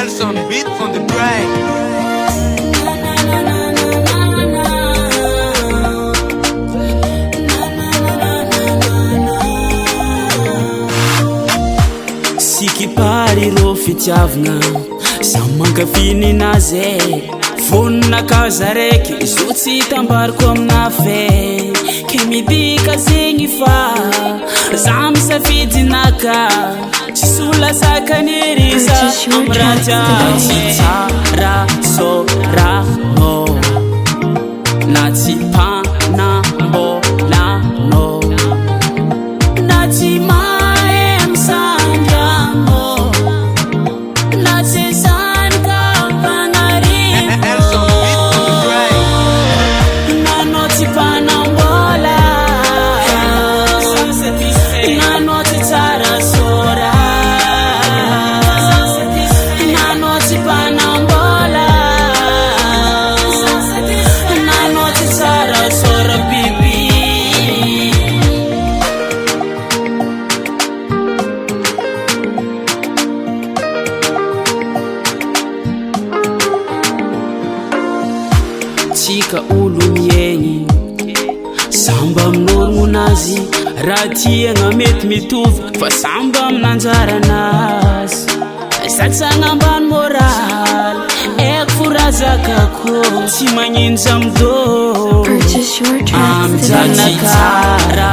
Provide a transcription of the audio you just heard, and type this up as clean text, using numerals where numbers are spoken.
Nelson beats on the track. Sikipari ro fitiavana samy mankafiny naze vonina kaza raiky izo tsy tambariko amina fe ke midika zegny fa za misafidy naka tsy sola sakanirisa amrajatsy tsara sorano na tsy panambolano na tsy tsika olo miegny samba amin'oronazy raha tiagna mety mitovy fa samba aminanjaranazy satsagna ambany moral eko forazakako tsy magnino zamidô amjanakara